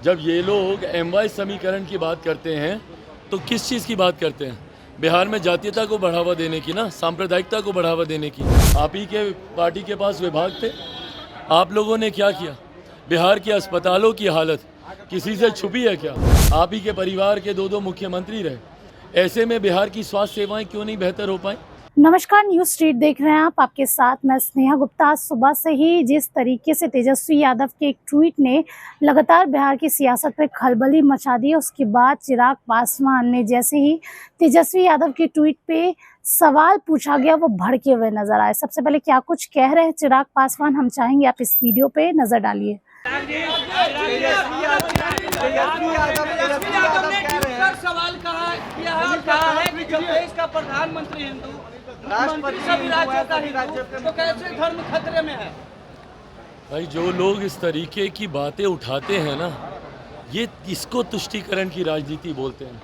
जब ये लोग MY समीकरण की बात करते हैं तो किस चीज़ की बात करते हैं? बिहार में जातीयता को बढ़ावा देने की ना, सांप्रदायिकता को बढ़ावा देने की। आप ही के पार्टी के पास विभाग थे, आप लोगों ने क्या किया? बिहार के अस्पतालों की हालत किसी से छुपी है क्या? आप ही के परिवार के दो मुख्यमंत्री रहे, ऐसे में बिहार की स्वास्थ्य सेवाएं क्यों नहीं बेहतर हो पाई? नमस्कार, न्यूज स्ट्रीट देख रहे हैं आप। आपके साथ मैं स्नेहा गुप्ता। आज सुबह से ही जिस तरीके से तेजस्वी यादव के एक ट्वीट ने लगातार बिहार की सियासत पर खलबली मचा दी, उसके बाद चिराग पासवान ने जैसे ही तेजस्वी यादव के ट्वीट पे सवाल पूछा गया, वो भड़के हुए नजर आए। सबसे पहले क्या कुछ कह रहे हैं चिराग पासवान, हम चाहेंगे आप इस वीडियो पे नजर डालिए। सवाल कहा है कि जब देश का प्रधानमंत्री हिंदू, राष्ट्रपति सभी राज्यों का हिंदू, तो कैसे धर्म खतरे में है? भाई, जो लोग इस तरीके की बातें उठाते हैं ना, ये इसको तुष्टीकरण की राजनीति बोलते हैं।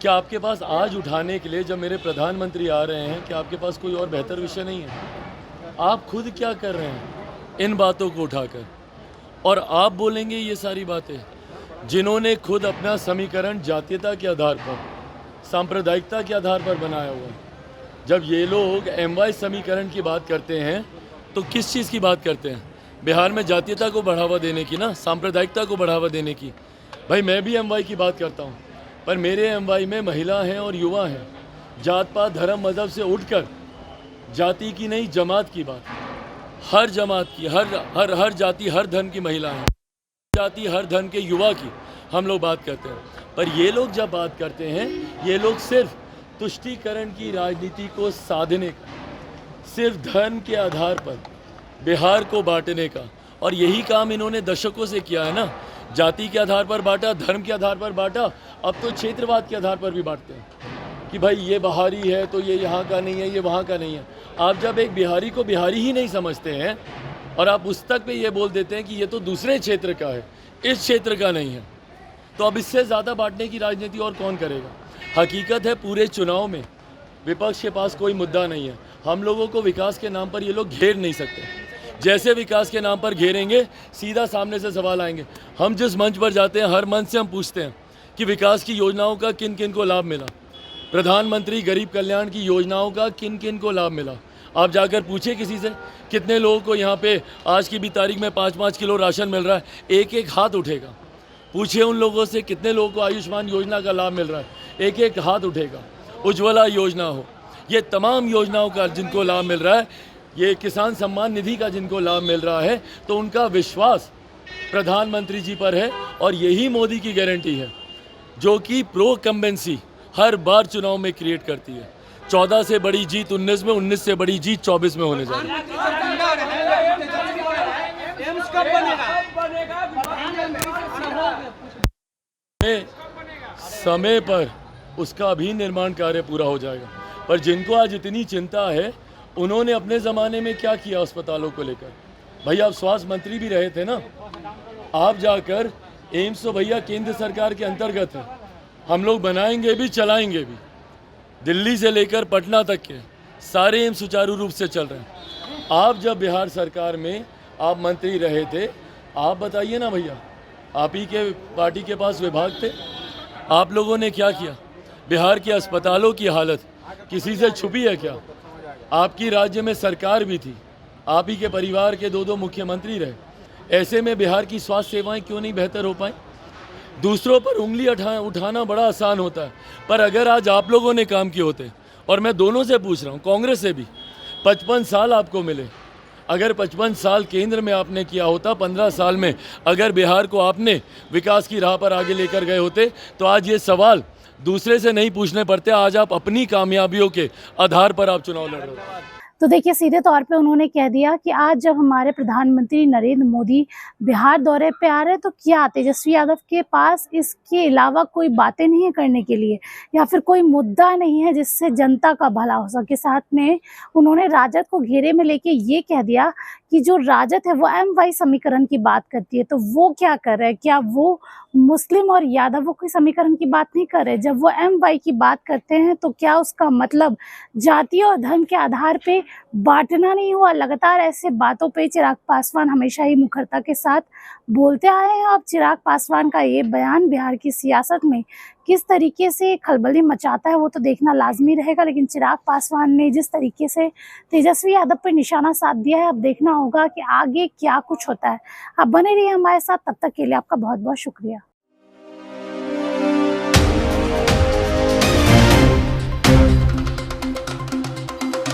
क्या आपके पास आज उठाने के लिए, जब मेरे प्रधानमंत्री आ रहे हैं, क्या आपके पास कोई और बेहतर विषय नहीं है? आप खुद क्या कर रहे हैं इन बातों को उठाकर? और आप बोलेंगे ये सारी बातें, जिन्होंने खुद अपना समीकरण जातीयता के आधार पर, सांप्रदायिकता के आधार पर बनाया हुआ है। जब ये लोग MY समीकरण की बात करते हैं तो किस चीज़ की बात करते हैं? बिहार में जातीयता को बढ़ावा देने की ना, सांप्रदायिकता को बढ़ावा देने की। भाई, मैं भी MY की बात करता हूँ, पर मेरे MY में महिला हैं और युवा हैं। जात पात धर्म मज़हब से उठकर जाति की नहीं, जमात की बात, हर जमात की, हर जाति हर धर्म की महिला है, जाति हर धर्म के युवा की हम लोग बात करते हैं। पर ये लोग जब बात करते हैं, ये लोग सिर्फ तुष्टीकरण की राजनीति को साधने का, सिर्फ धर्म के आधार पर बिहार को बांटने का, और यही काम इन्होंने दशकों से किया है ना। जाति के आधार पर बांटा, धर्म के आधार पर बांटा, अब तो क्षेत्रवाद के आधार पर भी बांटते हैं कि भाई ये बिहारी है तो ये यहाँ का नहीं है, ये वहाँ का नहीं है। आप जब एक बिहारी को बिहारी ही नहीं समझते हैं और आप उस तक पे ये बोल देते हैं कि ये तो दूसरे क्षेत्र का है, इस क्षेत्र का नहीं है, तो अब इससे ज़्यादा बांटने की राजनीति और कौन करेगा? हकीकत है, पूरे चुनाव में विपक्ष के पास कोई मुद्दा नहीं है। हम लोगों को विकास के नाम पर ये लोग घेर नहीं सकते। जैसे विकास के नाम पर घेरेंगे, सीधा सामने से सवाल आएंगे। हम जिस मंच पर जाते हैं, हर मंच से हम पूछते हैं कि विकास की योजनाओं का किन किन को लाभ मिला, प्रधानमंत्री गरीब कल्याण की योजनाओं का किन किन को लाभ मिला। आप जाकर पूछिए किसी से, कितने लोगों को यहाँ पे आज की भी तारीख में 5-5 किलो राशन मिल रहा है? एक एक हाथ उठेगा। पूछिए उन लोगों से कितने लोगों को आयुष्मान योजना का लाभ मिल रहा है? एक एक हाथ उठेगा। उज्ज्वला योजना हो, ये तमाम योजनाओं का जिनको लाभ मिल रहा है, ये किसान सम्मान निधि का जिनको लाभ मिल रहा है, तो उनका विश्वास प्रधानमंत्री जी पर है। और यही मोदी की गारंटी है, जो कि प्रो कंबेंसी हर बार चुनाव में क्रिएट करती है। 14 से बड़ी जीत 19 में, 19 से बड़ी जीत 24 में होने जा रही है। समय पर उसका भी निर्माण कार्य पूरा हो जाएगा। पर जिनको आज इतनी चिंता है, उन्होंने अपने ज़माने में क्या किया अस्पतालों को लेकर? भैया, आप स्वास्थ्य मंत्री भी रहे थे ना, आप जाकर एम्स तो भैया केंद्र सरकार के अंतर्गत है, हम लोग बनाएंगे भी चलाएंगे भी। दिल्ली से लेकर पटना तक के सारे एम्स सुचारू रूप से चल रहे हैं। आप जब बिहार सरकार में आप मंत्री रहे थे, आप बताइए ना भैया, आप ही के पार्टी के पास विभाग थे, आप लोगों ने क्या किया? बिहार के अस्पतालों की हालत किसी से छुपी है क्या? आपकी राज्य में सरकार भी थी, आप ही के परिवार के दो मुख्यमंत्री रहे, ऐसे में बिहार की स्वास्थ्य सेवाएं क्यों नहीं बेहतर हो पाई? दूसरों पर उंगली उठाना बड़ा आसान होता है, पर अगर आज आप लोगों ने काम किए होते, और मैं दोनों से पूछ रहा हूँ, कांग्रेस से भी, 55 साल आपको मिले, अगर 55 साल केंद्र में आपने किया होता, 15 साल में अगर बिहार को आपने विकास की राह पर आगे लेकर गए होते, तो आज ये सवाल दूसरे से नहीं पूछने पड़ते। आज आप अपनी कामयाबियों के आधार पर आप चुनाव लड़ रहे हो। तो देखिए, सीधे तौर पे उन्होंने कह दिया कि आज जब हमारे प्रधानमंत्री नरेंद्र मोदी बिहार दौरे पे आ रहे हैं, तो क्या तेजस्वी यादव के पास इसके अलावा कोई बातें नहीं है करने के लिए, या फिर कोई मुद्दा नहीं है जिससे जनता का भला हो सके? साथ में उन्होंने राजद को घेरे में लेके ये कह दिया कि जो राजद है वो MY समीकरण की बात करती है, तो वो क्या कर रहे हैं? क्या वो मुस्लिम और यादवों की समीकरण की बात नहीं कर रहे? जब वो MY की बात करते हैं तो क्या उसका मतलब जाति और धर्म के आधार पे बांटना नहीं हुआ। लगातार ऐसे बातों पे चिराग पासवान हमेशा ही मुखरता के साथ बोलते आए हैं। अब चिराग पासवान का ये बयान बिहार की सियासत में किस तरीके से खलबली मचाता है वो तो देखना लाजमी रहेगा। लेकिन चिराग पासवान ने जिस तरीके से तेजस्वी यादव पर निशाना साध दिया है, अब देखना होगा कि आगे क्या कुछ होता है। आप बने रहिए हमारे साथ, तब तक के लिए आपका बहुत बहुत शुक्रिया।